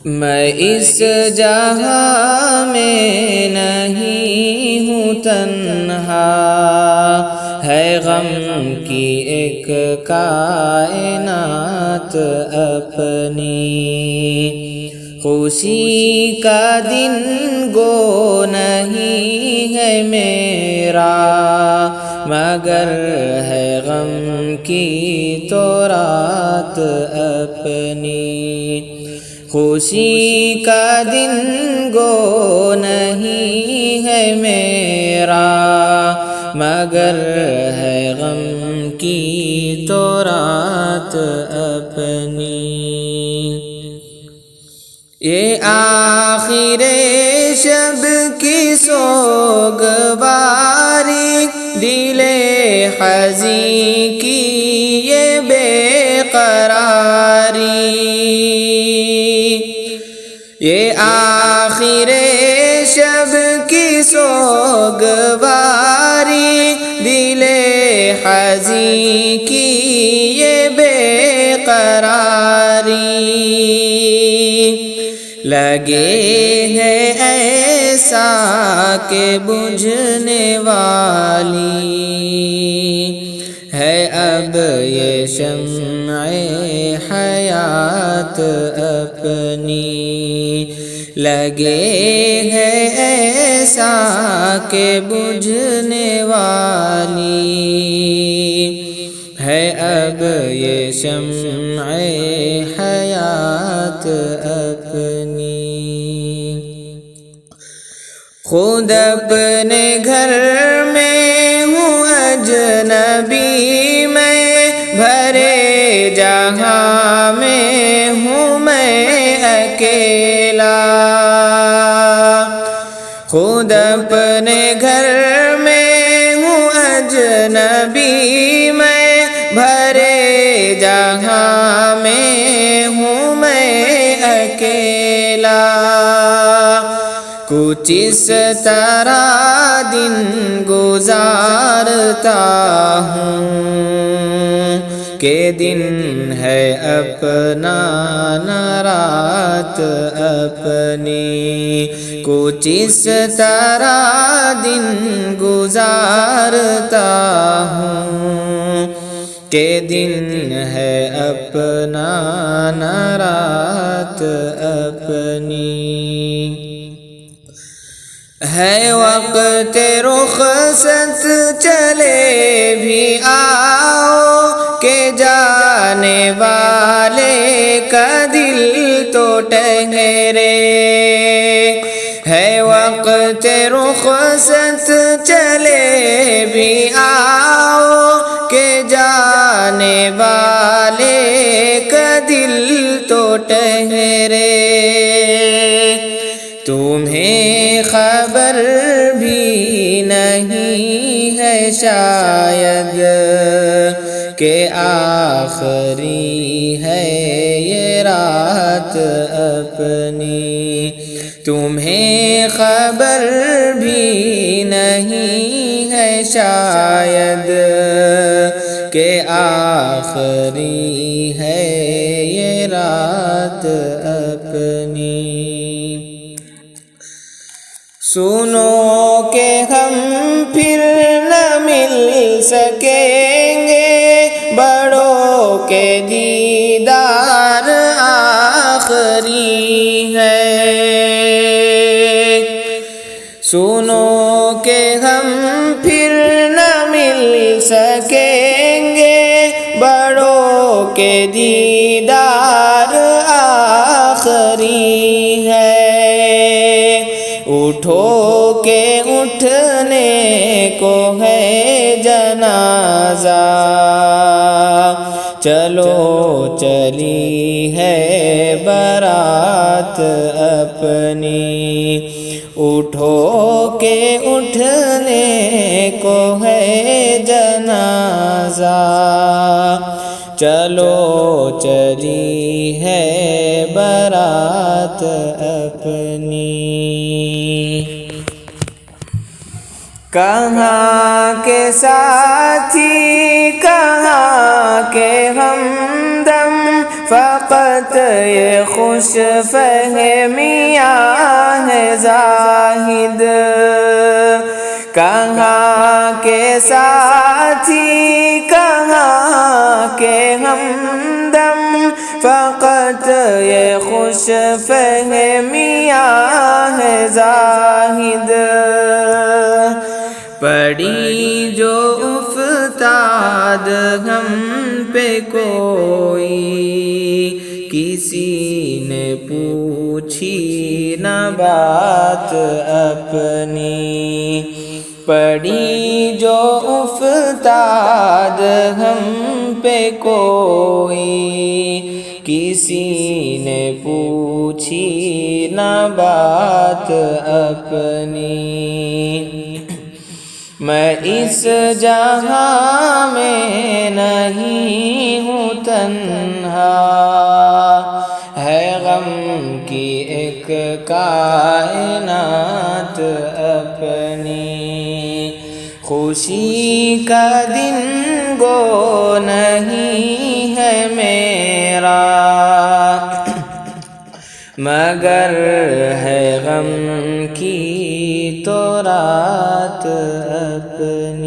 میں اس جہاں میں نہیں ہوں تنہا، ہے غم کی ایک کائنات اپنی، خوشی کا دن گو نہیں ہے میرا، مگر ہے غم کی تو رات اپنی، خوشی کا دن گو نہیں ہے میرا، مگر ہے غم کی تو رات اپنی۔ یہ آخر شب کی سوگواری، دل حزین کی یہ بے قراری، یہ آخر شب کی سوگواری، دل حزین کی یہ بے قراری، لگے ہے ایسا کہ بجھنے والی ہے اب یہ شمع حیات اپنی، لگے ہے ایسا کہ بجھنے والی ہے اب یہ شمع حیات اپنی۔ خود اپنے گھر میں ہوں اجنبی میں، بھرے جہاں میں ہوں میں اکیلا، خود اپنے گھر میں ہوں اجنبی میں، بھرے جہاں میں ہوں میں اکیلا، کچھ اس طرح دن گزارتا ہوں کہ دن ہے اپنا نہ رات اپنی، کچھ اس طرح دن گزارتا ہوں کہ دن ہے اپنا نہ رات اپنی، ہے وقت رخصت چلے بھی آؤ کہ جانے والے کا دل تو ٹھہرے، ہے وقت رخصت چلے بھی آؤ کہ جانے والے کا دل تو ٹھہرے، تمہیں خبر بھی نہیں ہے شاید کہ آخری ہے یہ رات اپنی، تمہیں خبر بھی نہیں ہے شاید کہ آخری ہے یہ رات اپنی، سنو کہ ہم پھر نہ مل سکیں گے، بڑوں کے دیدار آخری ہے، سنو کہ ہم پھر نہ مل سکیں گے، بڑوں کے دیدار آخری ہے، اٹھو کہ اٹھنے کو ہے جنازہ، چلو چلی ہے بارات اپنی، اٹھو کہ اٹھنے کو ہے جنازہ، چلو چلی ہے بارات اپنی، کہاں کے ساتھی کہاں کے ہمدم، فقط یہ خوش فہمیاں ہے زاہد، کہاں کے ساتھی کہاں کے ہمدم، فقط یہ خوش فہمیاں ہے زاہد۔ پڑی جو افتاد ہم پہ کوئی، کسی نے پوچھی نہ بات اپنی، پڑی جو افتاد ہم پہ کوئی، کسی نے پوچھی نہ بات اپنی۔ میں اس جہاں میں نہیں ہوں تنہا، ہے غم کی ایک کائنات اپنی، خوشی کا دن گو نہیں ہے میرا، مگر ہے غم کی تو رات اپنی۔